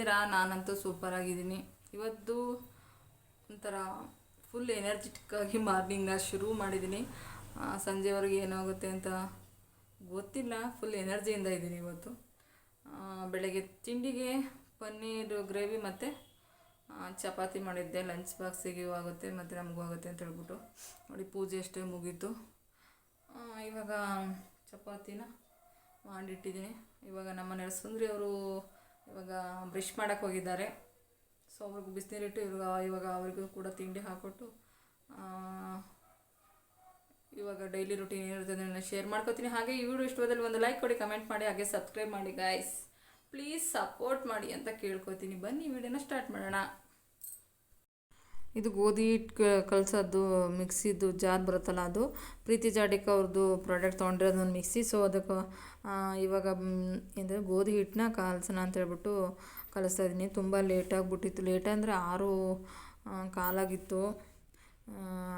ಹೇಗಿದ್ದೀರಾ? ನಾನಂತೂ ಸೂಪರಾಗಿದ್ದೀನಿ. ಇವತ್ತು ಒಂಥರ ಫುಲ್ ಎನರ್ಜೆಟಿಕ್ಕಾಗಿ ಮಾರ್ನಿಂಗ್ನ ಶುರು ಮಾಡಿದ್ದೀನಿ. ಸಂಜೆವರೆಗೆ ಏನಾಗುತ್ತೆ ಅಂತ ಗೊತ್ತಿಲ್ಲ. ಫುಲ್ ಎನರ್ಜಿಯಿಂದ ಇದ್ದೀನಿ ಇವತ್ತು. ಬೆಳಗ್ಗೆ ತಿಂಡಿಗೆ ಪನ್ನೀರ್ ಗ್ರೇವಿ ಮತ್ತು ಚಪಾತಿ ಮಾಡಿದ್ದೆ. ಲಂಚ್ ಬಾಕ್ಸಿಗೆ ಆಗುತ್ತೆ ಮತ್ತು ನಮಗೂ ಆಗುತ್ತೆ ಅಂತ ಹೇಳ್ಬಿಟ್ಟು ನೋಡಿ ಪೂಜೆ ಅಷ್ಟೇ ಮುಗೀತು. ಇವಾಗ ಚಪಾತಿನ ಮಾಡಿಟ್ಟಿದ್ದೀನಿ. ಇವಾಗ ನಮ್ಮ ಮನೆಯವ್ರು ಸುಂದ್ರಿ ಅವರು ಇವಾಗ ಬ್ರಷ್ ಮಾಡೋಕ್ಕೆ ಹೋಗಿದ್ದಾರೆ. ಸೊ ಅವ್ರಿಗೆ ಬಿಸಿನೀರಿಟ್ಟು ಇವಾಗ ಅವರಿಗೂ ಕೂಡ ತಿಂಡಿ ಹಾಕ್ಕೊಟ್ಟು ಇವಾಗ ಡೈಲಿ ರೂಟೀನ್ ಏನಿರುತ್ತೆ ಅದನ್ನು ಶೇರ್ ಮಾಡ್ಕೊತೀನಿ. ಹಾಗೆ ಈ ವಿಡಿಯೋ ಇಷ್ಟವಾದಲ್ಲಿ ಒಂದು ಲೈಕ್ ಕೊಡಿ, ಕಮೆಂಟ್ ಮಾಡಿ, ಹಾಗೆ ಸಬ್ಸ್ಕ್ರೈಬ್ ಮಾಡಿ ಗೈಸ್. ಪ್ಲೀಸ್ ಸಪೋರ್ಟ್ ಮಾಡಿ ಅಂತ ಕೇಳ್ಕೊತೀನಿ. ಬನ್ನಿ ವಿಡಿಯೋನ ಸ್ಟಾರ್ಟ್ ಮಾಡೋಣ. ಇದು ಗೋಧಿ ಹಿಟ್ಟು ಕಲಸೋದು ಮಿಕ್ಸಿದು ಜಾರ್ ಬರುತ್ತಲ್ಲ, ಅದು ಪ್ರೀತಿ ಜಾಡಿಕ ಅವ್ರದ್ದು ಪ್ರಾಡಕ್ಟ್ ತೊಗೊಂಡಿರೋದು ಒಂದು ಮಿಕ್ಸಿ. ಸೊ ಅದಕ್ಕೆ ಇವಾಗ ಅಂದರೆ ಗೋಧಿ ಹಿಟ್ಟನ್ನ ಕಲಸೋಣ ಅಂತ ಹೇಳ್ಬಿಟ್ಟು ಕಲಿಸ್ತಾ ಇದ್ದೀನಿ. ತುಂಬ ಲೇಟಾಗಿಬಿಟ್ಟಿತ್ತು. ಲೇಟ್ ಅಂದರೆ 6:15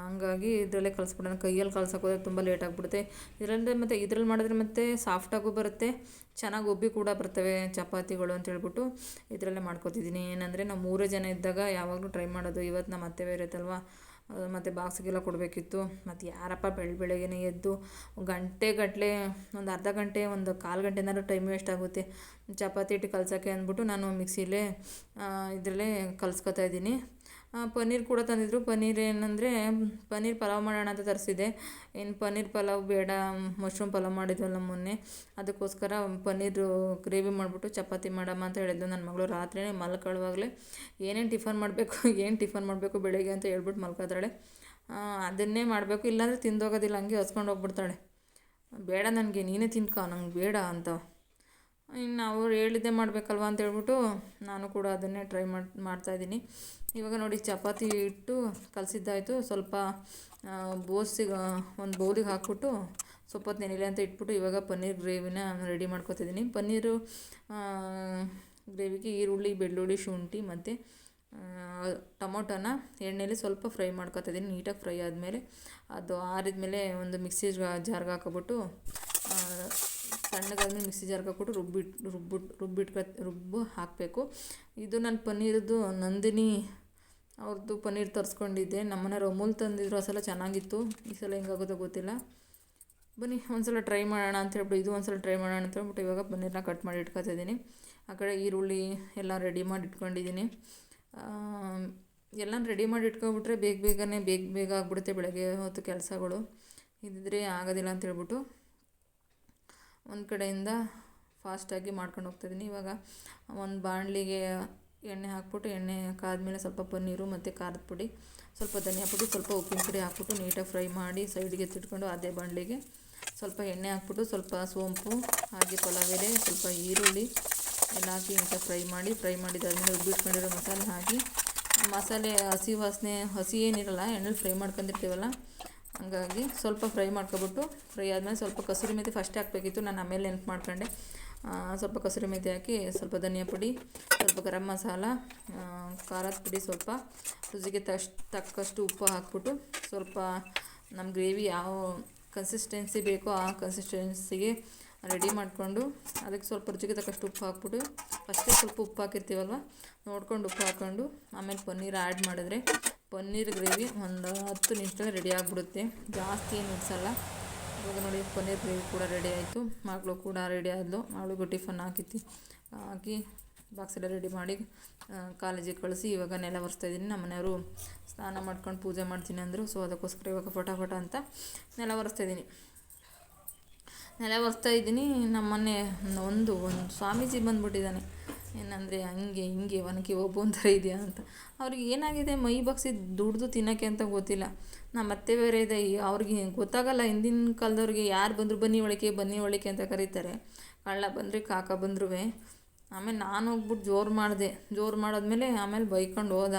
ಹಂಗಾಗಿ ಇದರಲ್ಲೇ ಕಲಿಸ್ಬಿಡೋಣ. ಕೈಯಲ್ಲಿ ಕಲ್ಸೋಕೆ ಹೋದರೆ ತುಂಬ ಲೇಟ್ ಆಗಿಬಿಡುತ್ತೆ. ಇದರಲ್ಲಿ ಮತ್ತು ಇದರಲ್ಲಿ ಮಾಡಿದ್ರೆ ಮತ್ತು ಸಾಫ್ಟಾಗೂ ಬರುತ್ತೆ, ಚೆನ್ನಾಗಿ ಒಬ್ಬಿ ಕೂಡ ಬರ್ತವೆ ಚಪಾತಿಗಳು ಅಂತ ಹೇಳ್ಬಿಟ್ಟು ಇದರಲ್ಲೇ ಮಾಡ್ಕೊತಿದ್ದೀನಿ. ಏನಂದರೆ ನಾವು 3 ಜನ ಇದ್ದಾಗ ಯಾವಾಗಲೂ ಟ್ರೈ ಮಾಡೋದು. ಇವತ್ತು ನಮ್ಮ ಅತ್ತೆ ಬೇರೆ ಇರುತ್ತಲ್ವ, ಮತ್ತು ಬಾಕ್ಸಿಗೆಲ್ಲ ಕೊಡಬೇಕಿತ್ತು. ಮತ್ತು ಯಾರಪ್ಪ ಬೆಳಗ್ಗೆನೇ ಎದ್ದು ಗಂಟೆಗಟ್ಟಲೆ ಒಂದು ಅರ್ಧ ಗಂಟೆ ಒಂದು ಕಾಲು ಗಂಟೆನಾದ್ರೂ ಟೈಮ್ ವೇಸ್ಟ್ ಆಗುತ್ತೆ ಚಪಾತಿ ಹಿಟ್ಟು ಕಲ್ಸೋಕ್ಕೆ ಅಂದ್ಬಿಟ್ಟು ನಾನು ಮಿಕ್ಸಿಲೇ ಇದರಲ್ಲೇ ಕಲ್ಸ್ಕೊತಾ ಇದ್ದೀನಿ. ಪನ್ನೀರ್ ಕೂಡ ತಂದಿದ್ರು. ಪನ್ನೀರ್ ಏನಂದರೆ ಪನ್ನೀರ್ ಪಲಾವ್ ಮಾಡೋಣ ಅಂತ ತರಿಸಿದೆ. ಇನ್ನು ಪನ್ನೀರ್ ಪಲಾವ್ ಬೇಡ, ಮಶ್ರೂಮ್ ಪಲಾವ್ ಮಾಡಿದ್ವಲ್ಲ ಮೊನ್ನೆ, ಅದಕ್ಕೋಸ್ಕರ ಪನ್ನೀರು ಗ್ರೇವಿ ಮಾಡಿಬಿಟ್ಟು ಚಪಾತಿ ಮಾಡಮ್ಮ ಅಂತ ಹೇಳಿದ್ಲು ನನ್ನ ಮಗಳು. ರಾತ್ರಿಯೇ ಮಲ್ಕೊಳ್ಳುವಾಗಲೇ ಏನು ಟಿಫನ್ ಮಾಡಬೇಕು ಬೆಳಗ್ಗೆ ಅಂತ ಹೇಳ್ಬಿಟ್ಟು ಮಲ್ಕೋತಾಳೆ. ಅದನ್ನೇ ಮಾಡಬೇಕು, ಇಲ್ಲಾಂದರೆ ತಿಂದೋಗೋದಿಲ್ಲ, ಹಂಗೆ ಹಸ್ಕೊಂಡು ಹೋಗ್ಬಿಡ್ತಾಳೆ. ಬೇಡ ನನಗೆ ನೀನೇ ತಿನ್ಕೊ, ನಂಗೆ ಬೇಡ ಅಂತ. ಇನ್ನು ಅವ್ರು ಹೇಳಿದ್ದೆ ಮಾಡಬೇಕಲ್ವ ಅಂತ ಹೇಳ್ಬಿಟ್ಟು ನಾನು ಕೂಡ ಅದನ್ನೇ ಟ್ರೈ ಮಾಡ್ತಾಯಿದ್ದೀನಿ. ಇವಾಗ ನೋಡಿ ಚಪಾತಿ ಹಿಟ್ಟು ಕಲಸಿದ್ದಾಯಿತು. ಸ್ವಲ್ಪ ಒಂದು ಬೌಲಿಗೆ ಹಾಕ್ಬಿಟ್ಟು ಸ್ವಲ್ಪ ಹೊತ್ತು ನೆನೆಯಲಿ ಅಂತ ಇಟ್ಬಿಟ್ಟು ಇವಾಗ ಪನ್ನೀರ್ ಗ್ರೇವಿನ ರೆಡಿ ಮಾಡ್ಕೊತಿದ್ದೀನಿ. ಪನ್ನೀರು ಗ್ರೇವಿಗೆ ಈರುಳ್ಳಿ, ಬೆಳ್ಳುಳ್ಳಿ, ಶುಂಠಿ ಮತ್ತು ಟೊಮೊಟೊನ ಎಣ್ಣೆಯಲ್ಲಿ ಸ್ವಲ್ಪ ಫ್ರೈ ಮಾಡ್ಕೊತಿದ್ದೀನಿ. ನೀಟಾಗಿ ಫ್ರೈ ಆದಮೇಲೆ ಅದು ಆರಿದ್ಮೇಲೆ ಒಂದು ಮಿಕ್ಸಿ ಜಾರ್ಗೆ ಹಾಕೊಬಿಟ್ಟು ಸಣ್ಣಗಾದ್ಮೇಲೆ ಮಿಕ್ಸಿ ಜಾರ್ಗೆ ಹಾಕ್ಬಿಟ್ಟು ರುಬ್ಬು ಹಾಕಬೇಕು. ಇದು ನನ್ನ ಪನ್ನೀರದ್ದು ನಂದಿನಿ ಅವ್ರದ್ದು ಪನ್ನೀರ್ ತರಿಸ್ಕೊಂಡಿದ್ದೆ. ನಮ್ಮನೆಯವ್ರು ಅಮೂಲ್ ತಂದಿದ್ರು, ಆ ಸಲ ಚೆನ್ನಾಗಿತ್ತು. ಈ ಸಲ ಹೆಂಗಾಗುತ್ತೋ ಗೊತ್ತಿಲ್ಲ. ಬನ್ನಿ ಒಂದ್ಸಲ ಟ್ರೈ ಮಾಡೋಣ ಅಂತ ಹೇಳ್ಬಿಟ್ಟು ಅಂತ ಹೇಳ್ಬಿಟ್ಟು ಇವಾಗ ಪನ್ನೀರನ್ನ ಕಟ್ ಮಾಡಿ ಇಟ್ಕೊತಿದ್ದೀನಿ. ಆ ಕಡೆ ಈರುಳ್ಳಿ ಎಲ್ಲ ರೆಡಿ ಮಾಡಿ ಇಟ್ಕೊಂಡಿದ್ದೀನಿ. ಎಲ್ಲ ರೆಡಿ ಮಾಡಿ ಇಟ್ಕೊಬಿಟ್ರೆ ಬೇಗ ಆಗಿಬಿಡುತ್ತೆ ಬೆಳಗ್ಗೆ ಹೊತ್ತು ಕೆಲಸಗಳು. ಇದ್ದಿದ್ರೆ ಆಗೋದಿಲ್ಲ ಅಂತ ಹೇಳ್ಬಿಟ್ಟು ಒಂದು ಕಡೆಯಿಂದ ಫಾಸ್ಟಾಗಿ ಮಾಡ್ಕೊಂಡು ಹೋಗ್ತಾಯಿದ್ದೀನಿ. ಇವಾಗ ಒಂದು ಬಾಣಲಿಗೆ ಎಣ್ಣೆ ಹಾಕ್ಬಿಟ್ಟು, ಎಣ್ಣೆ ಕಾದ್ಮೇಲೆ ಸ್ವಲ್ಪ ಪನ್ನೀರು ಮತ್ತು ಖಾರದ ಪುಡಿ, ಸ್ವಲ್ಪ ಧನಿಯಾ ಪುಡಿ, ಸ್ವಲ್ಪ ಉಪ್ಪಿನ ಪುಡಿ ಹಾಕ್ಬಿಟ್ಟು ನೀಟಾಗಿ ಫ್ರೈ ಮಾಡಿ ಸೈಡಿಗೆ ಎತ್ತಿಟ್ಕೊಂಡು ಅದೇ ಬಾಣಲಿಗೆ ಸ್ವಲ್ಪ ಎಣ್ಣೆ ಹಾಕ್ಬಿಟ್ಟು ಸ್ವಲ್ಪ ಸೋಂಪು ಹಾಗೆ ಪಲಾವ್ ಎಲೆ, ಸ್ವಲ್ಪ ಈರುಳ್ಳಿ ಎಲ್ಲ ಹಾಕಿ ನೀಟಾಗಿ ಫ್ರೈ ಮಾಡಿದಾದ್ಮೇಲೆ ರುಬ್ಬಿಟ್ಕೊಂಡಿರೋ ಮಸಾಲೆ ಹಾಕಿ, ಮಸಾಲೆ ಹಸಿ ಏನಿರಲ್ಲ, ಎಣ್ಣೆಲಿ ಫ್ರೈ ಮಾಡ್ಕೊಂಡಿರ್ತೀವಲ್ಲ, ಹಂಗಾಗಿ ಸ್ವಲ್ಪ ಫ್ರೈ ಆದಮೇಲೆ ಸ್ವಲ್ಪ ಕಸೂರಿ ಮೆಂತ್ಯ ಫಸ್ಟೇ ಹಾಕಬೇಕಿತ್ತು, ನಾನು ಆಮೇಲೆ ನೆನಪು ಮಾಡ್ಕೊಂಡೆ. ಸ್ವಲ್ಪ ಕಸೂರಿ ಮೆಂತ್ಯ ಹಾಕಿ, ಸ್ವಲ್ಪ ಧನಿಯಾ ಪುಡಿ, ಸ್ವಲ್ಪ ಗರಂ ಮಸಾಲ, ಖಾರದ ಪುಡಿ, ಸ್ವಲ್ಪ ರುಚಿಗೆ ತಕ್ಕಷ್ಟು ಉಪ್ಪು ಹಾಕ್ಬಿಟ್ಟು ಸ್ವಲ್ಪ ನಮ್ಮ ಗ್ರೇವಿ ಯಾವ ಕನ್ಸಿಸ್ಟೆನ್ಸಿ ಬೇಕೋ ಆ ಕನ್ಸಿಸ್ಟೆನ್ಸಿಗೆ ರೆಡಿ ಮಾಡಿಕೊಂಡು ಅದಕ್ಕೆ ಸ್ವಲ್ಪ ರುಚಿಗೆ ತಕ್ಕಷ್ಟು ಉಪ್ಪು ಹಾಕ್ಬಿಟ್ಟು, ಫಸ್ಟೇ ಸ್ವಲ್ಪ ಉಪ್ಪು ಹಾಕಿರ್ತೀವಲ್ವ ನೋಡ್ಕೊಂಡು ಉಪ್ಪು ಹಾಕ್ಕೊಂಡು ಆಮೇಲೆ ಪನ್ನೀರ್ ಆ್ಯಡ್ ಮಾಡಿದ್ರೆ ಪನ್ನೀರ್ ಗ್ರೇವಿ ಒಂದು 10 ನಿಮಿಷದಲ್ಲಿ ರೆಡಿ ಆಗಿಬಿಡುತ್ತೆ. ಜಾಸ್ತಿ ಏನು ಇಡ್ಸಲ್ಲ. ಇವಾಗ ನೋಡಿ ಪನ್ನೀರ್ ಗ್ರೇವಿ ಕೂಡ ರೆಡಿ ಆಯಿತು. ಮಗಳು ಕೂಡ ರೆಡಿ ಆದಳು. ಮಗಳಿಗೂ ಟಿಫನ್ ಹಾಕಿ ಬಾಕ್ಸೆಲ್ಲ ರೆಡಿ ಮಾಡಿ ಕಾಲೇಜಿಗೆ ಕಳಿಸಿ ಇವಾಗ ನೆಲ ಒರೆಸ್ತಾಯಿದ್ದೀನಿ. ನಮ್ಮ ಮನೆಯವರು ಸ್ನಾನ ಮಾಡ್ಕೊಂಡು ಪೂಜೆ ಮಾಡ್ತೀನಿ ಅಂದರು. ಸೊ ಅದಕ್ಕೋಸ್ಕರ ಇವಾಗ ಫಟಾಫಟ ಅಂತ ನೆಲ ಒರೆಸ್ತಾಯಿದ್ದೀನಿ. ನಮ್ಮ ಮನೆ ಒಂದು ಸ್ವಾಮೀಜಿ ಬಂದುಬಿಟ್ಟಿದ್ದಾನೆ. ಏನಂದರೆ ಹಿಂಗೆ ಒನಕೆ ಒಬ್ಬೊಂಥರ ಇದೆಯಾ ಅಂತ. ಅವ್ರಿಗೆ ಏನಾಗಿದೆ, ಮೈ ಬಗ್ಸಿ ದುಡ್ದು ತಿನ್ನೋಕ್ಕೆ ಅಂತ ಗೊತ್ತಿಲ್ಲ. ನಮ್ಮ ಅತ್ತೆ ಬೇರೆ ಇದೆ, ಅವ್ರಿಗೆ ಗೊತ್ತಾಗಲ್ಲ. ಹಿಂದಿನ ಕಾಲದವ್ರಿಗೆ ಯಾರು ಬಂದರು ಬನ್ನಿ ಒಳಿಕೆ ಅಂತ ಕರೀತಾರೆ. ಕಳ್ಳ ಬಂದರೆ ಕಾಕ ಬಂದ್ರೂ. ಆಮೇಲೆ ನಾನು ಹೋಗ್ಬಿಟ್ಟು ಜೋರು ಮಾಡಾದ್ಮೇಲೆ ಆಮೇಲೆ ಬೈಕೊಂಡು ಹೋದ.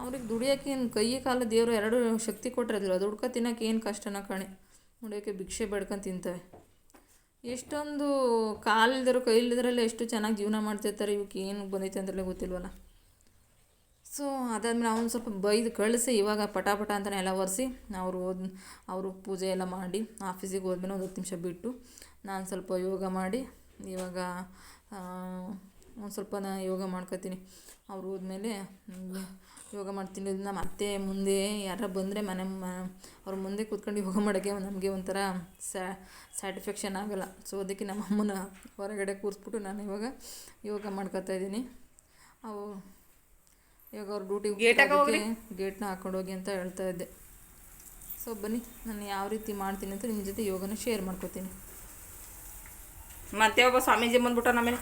ಅವ್ರಿಗೆ ದುಡಿಯೋಕ್ಕೆ ಏನು ಕೈ ಕಾಲು ದೇವರು 2 ಶಕ್ತಿ ಕೊಟ್ಟಿರೋದಿಲ್ಲ. ದುಡ್ಕೊ ತಿನ್ನೋಕ್ಕೆ ಏನು ಕಷ್ಟನ ಕಣೆ. ದುಡಿಯೋಕ್ಕೆ ಭಿಕ್ಷೆ ಬೇಡ್ಕೊಂಡು ತಿಂತವೆ. ಎಷ್ಟೊಂದು ಕಾಲಿಲ್ದರು ಕೈಲಿದ್ರಲ್ಲ ಎಷ್ಟು ಚೆನ್ನಾಗಿ ಜೀವನ ಮಾಡ್ತಿರ್ತಾರೆ. ಇವಕ್ಕೆ ಏನು ಬಂದೈತೆ ಅಂತಲೇ ಗೊತ್ತಿಲ್ವಲ್ಲ. ಸೊ ಅದಾದ್ಮೇಲೆ ಅವನು ಸ್ವಲ್ಪ ಬೈದು ಕಳಿಸಿ ಇವಾಗ ಪಟಾಪಟ ಅಂತಲೇ ಎಲ್ಲ ಒರೆಸಿ ಅವರು ಪೂಜೆ ಎಲ್ಲ ಮಾಡಿ ಆಫೀಸಿಗೆ ಹೋದ್ಮೇಲೆ ಒಂದು 10 ನಿಮಿಷ ಬಿಟ್ಟು ನಾನು ಸ್ವಲ್ಪ ಯೋಗ ಮಾಡಿ ಇವಾಗ ಒಂದು ಸ್ವಲ್ಪ ನಾನು ಯೋಗ ಮಾಡ್ಕೊತೀನಿ. ಅವ್ರು ಹೋದ್ಮೇಲೆ ಯೋಗ ಮಾಡ್ತೀನಿ. ನಮ್ಮ ಅತ್ತೆ ಮುಂದೆ ಯಾರು ಬಂದರೆ ಅವ್ರ ಮುಂದೆ ಕೂತ್ಕೊಂಡು ಯೋಗ ಮಾಡೋಕ್ಕೆ ನಮಗೆ ಒಂಥರ ಸ್ಯಾಟಿಸ್ಫ್ಯಾಕ್ಷನ್ ಆಗೋಲ್ಲ. ಸೊ ಅದಕ್ಕೆ ನಮ್ಮ ಅಮ್ಮನ ಹೊರಗಡೆ ಕೂರಿಸ್ಬಿಟ್ಟು ನಾನು ಇವಾಗ ಯೋಗ ಮಾಡ್ಕೊತಾಯಿದ್ದೀನಿ. ಅವು ಇವಾಗ ಅವ್ರು ಡ್ಯೂಟಿಗೆ ಗೇಟ್ನ ಹಾಕ್ಕೊಂಡು ಹೋಗಿ ಅಂತ ಹೇಳ್ತಾ ಇದ್ದೆ. ಸೊ ಬನ್ನಿ ನಾನು ಯಾವ ರೀತಿ ಮಾಡ್ತೀನಿ ಅಂತ ನಿಮ್ಮ ಜೊತೆ ಯೋಗನ ಶೇರ್ ಮಾಡ್ಕೊತೀನಿ. ಮತ್ತೆ ಒಬ್ಬ ಸ್ವಾಮೀಜಿ ಬಂದ್ಬಿಟ್ಟ ನಮೇಲೆ.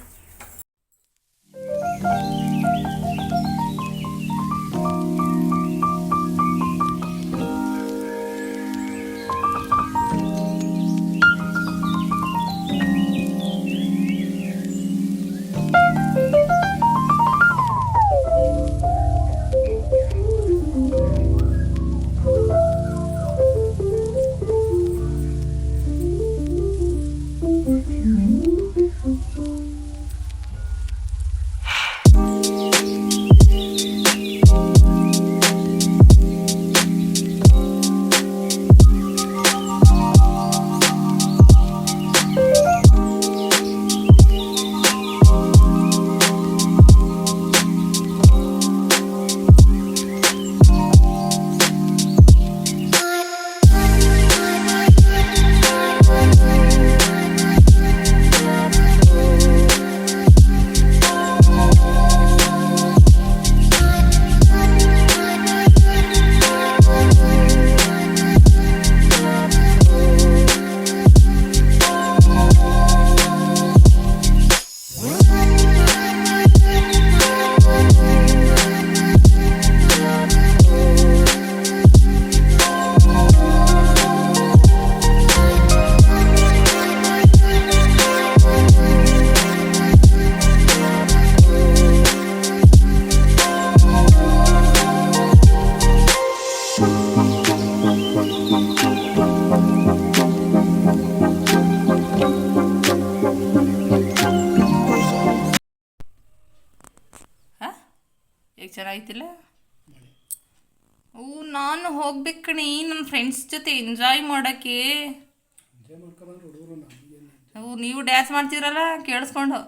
ಈಗ ಚೆನ್ನಾಗಿತ್ತಿಲ್ಲ. ನಾನು ಹೋಗ್ಬೇಕು ಕಣಿ ನನ್ನ ಫ್ರೆಂಡ್ಸ್ ಜೊತೆ ಎಂಜಾಯ್ ಮಾಡೋಕ್ಕೆ. ನೀವು ಡ್ಯಾನ್ಸ್ ಮಾಡ್ತಿರಲ್ಲ ಕೇಳಿಸ್ಕೊಂಡು.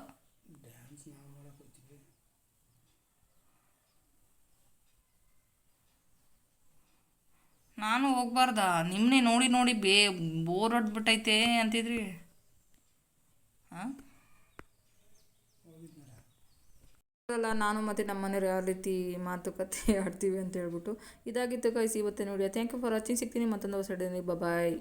ನಾನು ಹೋಗ್ಬಾರ್ದಾ? ನಿಮ್ಮನ್ನೇ ನೋಡಿ ನೋಡಿ ಬೋರ್ ಹೊಡ್ಬಿಟ್ಟೈತೆ ಅಂತಿದ್ರಿ. ಹಾಂ, ನಾನು ಮತ್ತು ನಮ್ಮ ಮನೆಯವ್ರು ಯಾವ ರೀತಿ ಮಾತುಕತೆ ಆಡ್ತೀವಿ ಅಂತ ಹೇಳ್ಬಿಟ್ಟು. ಇದಾಗಿತ್ತು ಗೈಸ್ ಇವತ್ತಿನ video. Thank you for watching. ಸಿಗ್ತೀನಿ ಮತ್ತೊಂದು ಹೊಸ ವಿಡಿಯೋದಲ್ಲಿ. ಬಾಯ್.